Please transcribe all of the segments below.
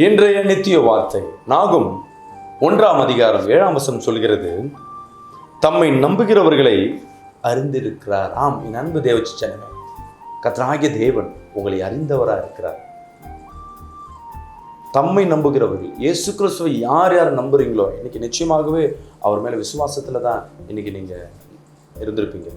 இன்றைய நித்திய வார்த்தை நாகும் 1ஆம் அதிகாரம் 7ஆம் வசனம் சொல்கிறது, தம்மை நம்புகிறவர்களை அறிந்திருக்கிறார். ஆம், என் அன்பு தேவச்சனமே, கர்த்தராகிய தேவன் உங்களை அறிந்தவராக இருக்கிறார். தம்மை நம்புகிறவர்கள், இயேசு கிறிஸ்துவை யார் யார் நம்புறீங்களோ இன்னைக்கு நிச்சயமாகவே அவர் மேல விசுவாசத்துல தான் இன்னைக்கு நீங்க இருந்திருப்பீங்க.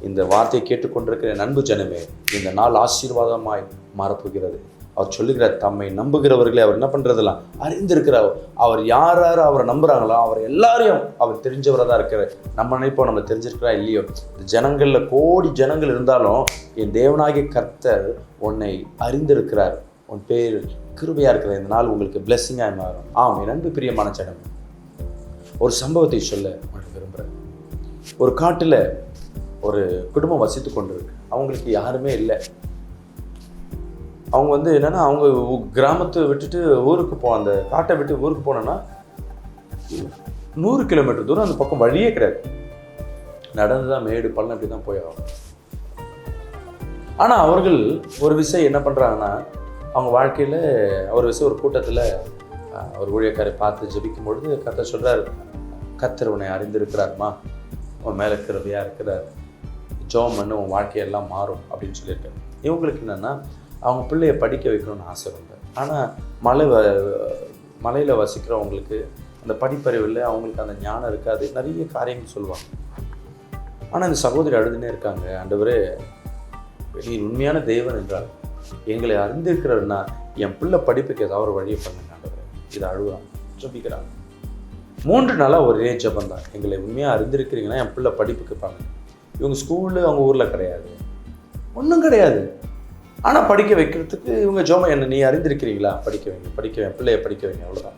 இந்த வார்த்தையை கேட்டுக்கொண்டிருக்கிற அன்பு ஜனமே, இந்த நாள் ஆசீர்வாதமாய் மாறப்போகிறது. அவர் சொல்லுகிறார், தம்மை நம்புகிறவர்களே அவர் என்ன பண்றதெல்லாம் அறிந்திருக்கிறார். அவர் யார் யார் அவரை நம்புறாங்களோ அவர் எல்லாரையும் அவர் தெரிஞ்சவராக தான் இருக்கிறார். நம்ம நினைப்போம் நம்ம தெரிஞ்சிருக்கிறா இல்லையோ, ஜனங்கள்ல கோடி ஜனங்கள் இருந்தாலும் என் தேவனாகிய கர்த்தர் உன்னை அறிந்திருக்கிறார். உன் பேர் கிருபையா இருக்கிற இந்த நாள் உங்களுக்கு பிளெஸ்ஸிங்காக மாறும். ஆம், என் அன்பு பிரியமான ஜனம், ஒரு சம்பவத்தை சொல்ல விரும்புகிறேன். ஒரு காட்டுல ஒரு குடும்பம் வசித்து கொண்டிருக்கு. அவங்களுக்கு யாருமே இல்லை. அவங்க என்னன்னா, அவங்க கிராமத்தை விட்டுட்டு ஊருக்கு அந்த காட்டை விட்டு ஊருக்கு போனோன்னா 100 கிலோமீட்டர் தூரம் அந்த பக்கம் வழியே கிடையாது. நடந்துதான் மேடு பள்ளம் அப்படி தான் போய் ஆகும். ஆனால் அவர்கள் ஒரு விஷயம் என்ன பண்ணுறாங்கன்னா, அவங்க வாழ்க்கையில் ஒரு விஷயம், ஒரு கூட்டத்தில் ஒரு ஊழியக்காரை பார்த்து ஜெபிக்கும் பொழுது கர்த்தர் சொல்கிறார், கர்த்தர் உன்னை அறிந்திருக்கிறாருமா, உன் மேலே கிருபையாக இருக்கிறார், ஜெபம் பண்ணு உன் வாழ்க்கையெல்லாம் மாறும் அப்படின்னு சொல்லியிருக்காரு. இவங்களுக்கு என்னென்னா, அவங்க பிள்ளைய படிக்க வைக்கணும்னு ஆசை உண்டு. ஆனால் மலையில் வசிக்கிறவங்களுக்கு அந்த படிப்பறிவில் அவங்களுக்கு அந்த ஞானம் இருக்காது, நிறைய காரியங்கள் சொல்லுவாங்க. ஆனால் இந்த சகோதரி அழுதுனே இருக்காங்க, ஆண்டவரே நீ உண்மையான தேவன் என்றால் எங்களை அறிந்திருக்கிறன்னா என் பிள்ளை படிப்புக்கு ஏதாவது ஒரு வழியை பண்ணுங்க ஆண்டவரே. இதை அழுவாங்க, ஜெபிக்கிறாங்க. 3 நாளாக ஒரே ஜெபம் தான், எங்களை உண்மையாக அறிந்திருக்கிறீங்கன்னா என் பிள்ளை படிப்புக்கு பண்ணுங்க. இவங்க ஸ்கூலு அவங்க ஊரில் கிடையாது, ஒன்றும் கிடையாது. ஆனால் படிக்க வைக்கிறதுக்கு இவங்க ஜோம என்ன நீ அறிந்திருக்கிறீங்களா, படிக்க வைங்க, பிள்ளைய படிக்க வைங்க, அவ்வளோதான்.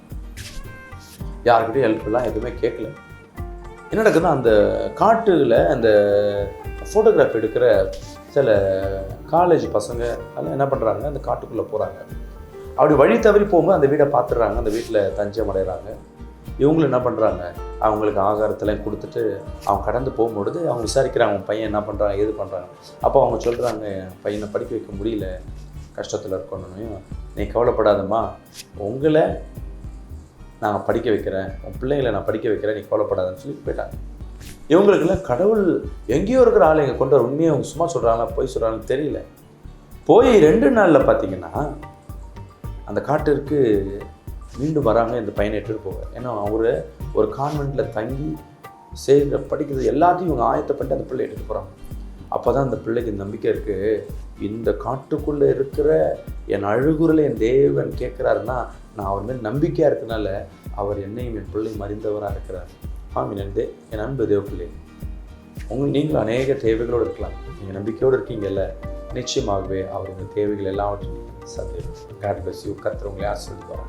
யாருக்கிட்டையும் ஹெல்ப்லாம் எதுவுமே கேட்கல. என்ன நடக்குதுன்னா, அந்த காட்டுல அந்த ஃபோட்டோகிராஃப் எடுக்கிற சில காலேஜ் பசங்க அதெல்லாம் என்ன பண்ணுறாங்க, அந்த காட்டுக்குள்ளே போகிறாங்க. அப்படி வழி தவறி போகும்போது அந்த வீடை பார்த்துடுறாங்க, அந்த வீட்டில் தஞ்சம் அடைகிறாங்க. இவங்களும் என்ன பண்ணுறாங்க, அவங்களுக்கு ஆகாரத்தெல்லாம் கொடுத்துட்டு அவங்க கடந்து போகும்பொழுது அவங்க விசாரிக்கிறாங்க, அவங்க பையன் என்ன பண்ணுறாங்க, ஏது பண்ணுறாங்க. அப்போ அவங்க சொல்கிறாங்க, பையனை படிக்க வைக்க முடியல, கஷ்டத்தில் இருக்கணும், நீ கவலைப்படாதம்மா, உங்களை நான் படிக்க வைக்கிறேன், உன் பிள்ளைங்களை நான் படிக்க வைக்கிறேன், நீ கவலைப்படாதன்னு சொல்லி போயிட்டாங்க. இவங்களுக்குலாம் கடவுள் எங்கேயோ இருக்கிற ஆள் இங்கே கொண்டு வர, உண்மையை அவங்க சும்மா சொல்கிறாங்களா போய் சொல்கிறாங்கன்னு தெரியல. போய் 2 நாளில் பார்த்தீங்கன்னா அந்த காட்டிற்கு மீண்டும் வராங்க, இந்த பையனை எடுத்துகிட்டு போக. ஏன்னா அவரு ஒரு கான்வென்ட்டில் தங்கி செய்கிற படிக்கிறது எல்லாத்தையும் இவங்க ஆயத்தப்பட்டு அந்த பிள்ளை எடுத்துகிட்டு போகிறாங்க. அப்போ தான் அந்த பிள்ளைக்கு நம்பிக்கை இருக்குது, இந்த காட்டுக்குள்ளே இருக்கிற என் அழுகுறலை என் தேவன் கேட்குறாருன்னா நான் அவர் மேல் நம்பிக்கையாக இருக்கிறனால அவர் என்னையும் என் பிள்ளையும் அறிந்தவராக இருக்கிறார். என் அன்பு தேவ பிள்ளை, நீங்கள் அநேக தேவைகளோடு இருக்கலாம், நீங்கள் நம்பிக்கையோடு இருக்கீங்கல்ல, நிச்சயமாகவே அவர் உங்கள் தேவைகள் எல்லாவற்றையும் சந்திக்கும். God bless you. கர்த்தர் உங்களை ஆசீர்வதிப்பார்.